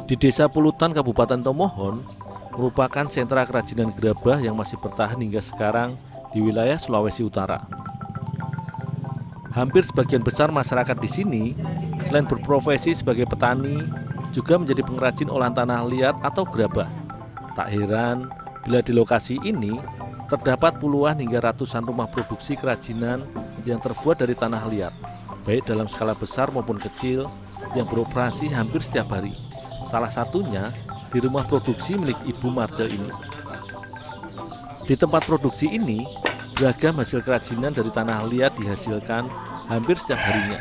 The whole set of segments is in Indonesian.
Di Desa Pulutan, Kabupaten Tomohon, merupakan sentra kerajinan gerabah yang masih bertahan hingga sekarang di wilayah Sulawesi Utara. Hampir sebagian besar masyarakat di sini, selain berprofesi sebagai petani, juga menjadi pengrajin olahan tanah liat atau gerabah. Tak heran bila di lokasi ini terdapat puluhan hingga ratusan rumah produksi kerajinan yang terbuat dari tanah liat, baik dalam skala besar maupun kecil, yang beroperasi hampir setiap hari. Salah satunya di rumah produksi milik Ibu Marce ini. Di tempat produksi ini, beragam hasil kerajinan dari tanah liat dihasilkan hampir setiap harinya.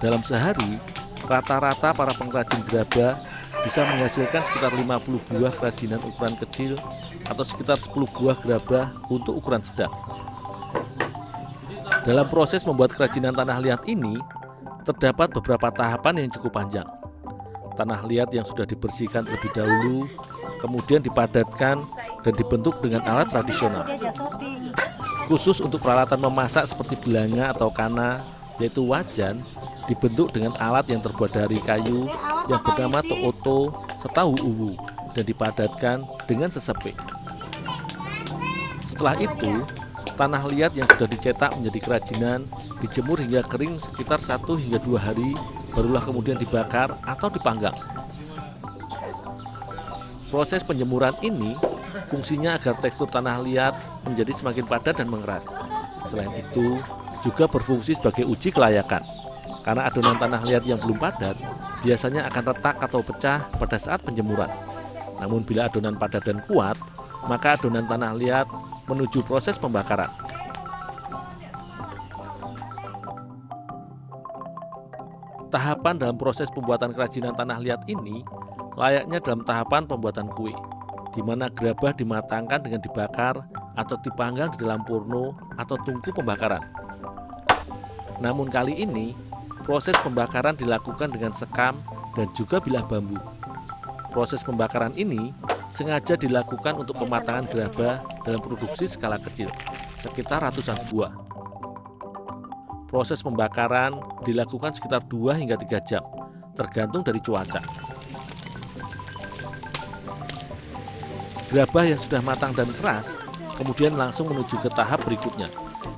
Dalam sehari, rata-rata para pengrajin gerabah bisa menghasilkan sekitar 50 buah kerajinan ukuran kecil atau sekitar 10 buah gerabah untuk ukuran sedang. Dalam proses membuat kerajinan tanah liat ini, terdapat beberapa tahapan yang cukup panjang. Tanah liat yang sudah dibersihkan terlebih dahulu, kemudian dipadatkan dan dibentuk dengan alat tradisional. Khusus untuk peralatan memasak seperti belanga atau kana, yaitu wajan, dibentuk dengan alat yang terbuat dari kayu yang bernama tooto serta uwu dan dipadatkan dengan sesepik. Setelah itu, tanah liat yang sudah dicetak menjadi kerajinan dijemur hingga kering sekitar 1 hingga 2 hari, barulah kemudian dibakar atau dipanggang. Proses penjemuran ini fungsinya agar tekstur tanah liat menjadi semakin padat dan mengeras. Selain itu, juga berfungsi sebagai uji kelayakan. Karena adonan tanah liat yang belum padat biasanya akan retak atau pecah pada saat penjemuran. Namun bila adonan padat dan kuat, maka adonan tanah liat menuju proses pembakaran. Tahapan dalam proses pembuatan kerajinan tanah liat ini layaknya dalam tahapan pembuatan kue, di mana gerabah dimatangkan dengan dibakar atau dipanggang di dalam purno atau tungku pembakaran. Namun kali ini, proses pembakaran dilakukan dengan sekam dan juga bilah bambu. Proses pembakaran ini sengaja dilakukan untuk pematangan gerabah dalam produksi skala kecil, sekitar ratusan buah. Proses pembakaran dilakukan sekitar 2 hingga 3 jam, tergantung dari cuaca. Gerabah yang sudah matang dan keras kemudian langsung menuju ke tahap berikutnya,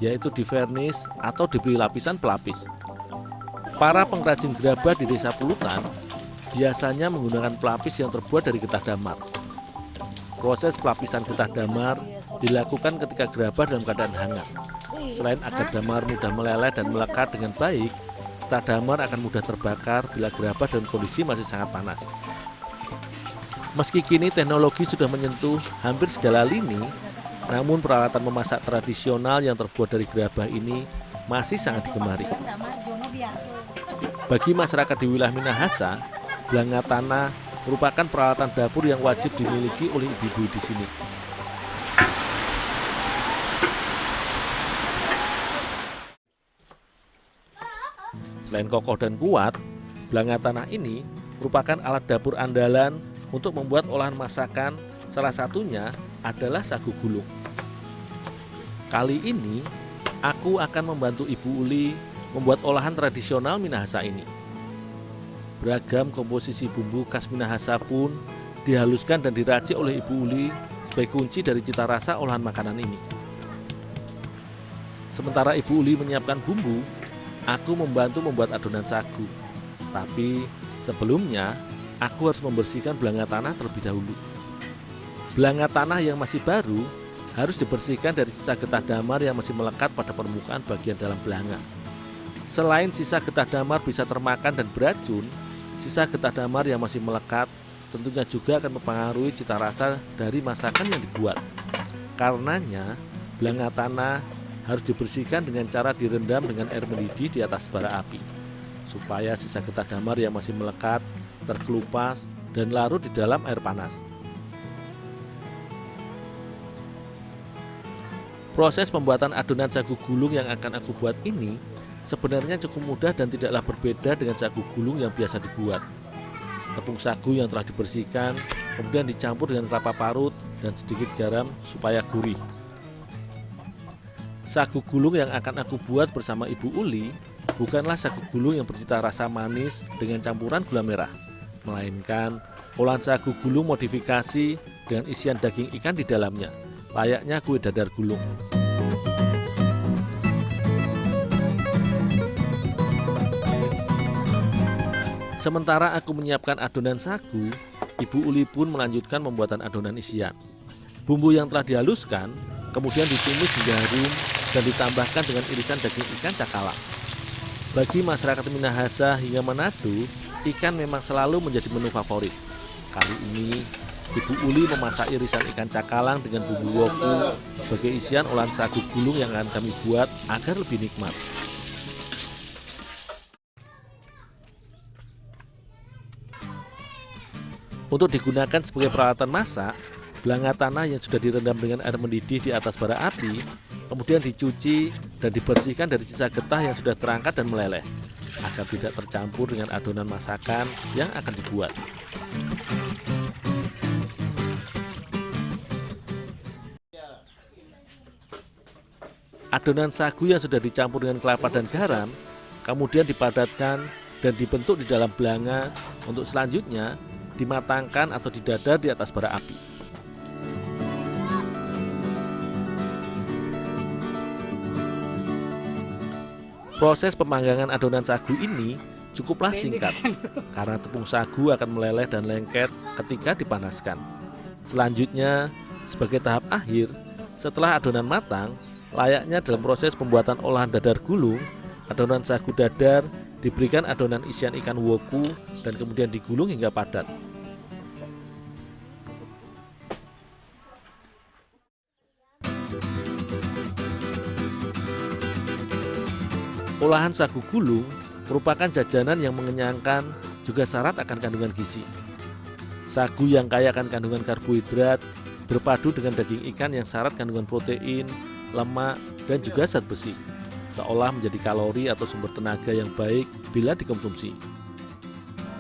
yaitu divernis atau diberi lapisan pelapis. Para pengrajin gerabah di Desa Pulutan biasanya menggunakan pelapis yang terbuat dari getah damar. Proses pelapisan getah damar dilakukan ketika gerabah dalam keadaan hangat. Selain agar damar mudah meleleh dan melekat dengan baik, getah damar akan mudah terbakar bila gerabah dalam kondisi masih sangat panas. Meski kini teknologi sudah menyentuh hampir segala lini, namun peralatan memasak tradisional yang terbuat dari gerabah ini masih sangat digemari. Bagi masyarakat di wilayah Minahasa, belanga tanah merupakan peralatan dapur yang wajib dimiliki oleh ibu-ibu di sini. Selain kokoh dan kuat, belanga tanah ini merupakan alat dapur andalan untuk membuat olahan masakan, salah satunya adalah sagu gulung. Kali ini, aku akan membantu Ibu Uli membuat olahan tradisional Minahasa ini. Beragam komposisi bumbu khas Minahasa pun dihaluskan dan diracik oleh Ibu Uli sebagai kunci dari cita rasa olahan makanan ini. Sementara Ibu Uli menyiapkan bumbu, aku membantu membuat adonan sagu. Tapi sebelumnya, aku harus membersihkan belanga tanah terlebih dahulu. Belanga tanah yang masih baru harus dibersihkan dari sisa getah damar yang masih melekat pada permukaan bagian dalam belanga. Selain sisa getah damar bisa termakan dan beracun, sisa getah damar yang masih melekat tentunya juga akan mempengaruhi cita rasa dari masakan yang dibuat. Karenanya, belanga tanah harus dibersihkan dengan cara direndam dengan air mendidih di atas bara api, supaya sisa getah damar yang masih melekat terkelupas dan larut di dalam air panas. Proses pembuatan adonan sagu gulung yang akan aku buat ini sebenarnya cukup mudah dan tidaklah berbeda dengan sagu gulung yang biasa dibuat. Tepung sagu yang telah dibersihkan kemudian dicampur dengan kelapa parut dan sedikit garam supaya gurih. Sagu gulung yang akan aku buat bersama Ibu Uli bukanlah sagu gulung yang bercita rasa manis dengan campuran gula merah. melainkan olahan sagu gulung modifikasi dengan isian daging ikan di dalamnya, layaknya kue dadar gulung. Sementara aku menyiapkan adonan sagu, Ibu Uli pun melanjutkan pembuatan adonan isian. Bumbu yang telah dihaluskan kemudian ditumis hingga harum dan ditambahkan dengan irisan daging ikan cakalang. Bagi masyarakat Minahasa hingga Manado, ikan memang selalu menjadi menu favorit. Kali ini, Ibu Uli memasak irisan ikan cakalang dengan bumbu woku sebagai isian olahan sagu gulung yang akan kami buat agar lebih nikmat. Untuk digunakan sebagai peralatan masak, belanga tanah yang sudah direndam dengan air mendidih di atas bara api, kemudian dicuci dan dibersihkan dari sisa getah yang sudah terangkat dan meleleh, agar tidak tercampur dengan adonan masakan yang akan dibuat. Adonan sagu yang sudah dicampur dengan kelapa dan garam, kemudian dipadatkan dan dibentuk di dalam belanga untuk selanjutnya dimatangkan atau didadar di atas bara api. Proses pemanggangan adonan sagu ini cukuplah singkat karena tepung sagu akan meleleh dan lengket ketika dipanaskan. Selanjutnya, sebagai tahap akhir, setelah adonan matang, layaknya dalam proses pembuatan olahan dadar gulung, adonan sagu dadar diberikan adonan isian ikan woku dan kemudian digulung hingga padat. Olahan sagu gulung merupakan jajanan yang mengenyangkan, juga syarat akan kandungan gizi. Sagu yang kaya akan kandungan karbohidrat berpadu dengan daging ikan yang syarat kandungan protein, lemak, dan juga zat besi, seolah menjadi kalori atau sumber tenaga yang baik bila dikonsumsi.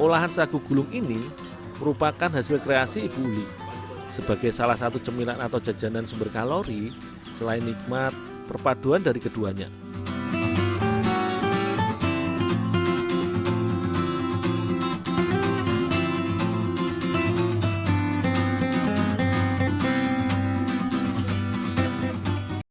Olahan sagu gulung ini merupakan hasil kreasi Ibu Uli sebagai salah satu cemilan atau jajanan sumber kalori. Selain nikmat, perpaduan dari keduanya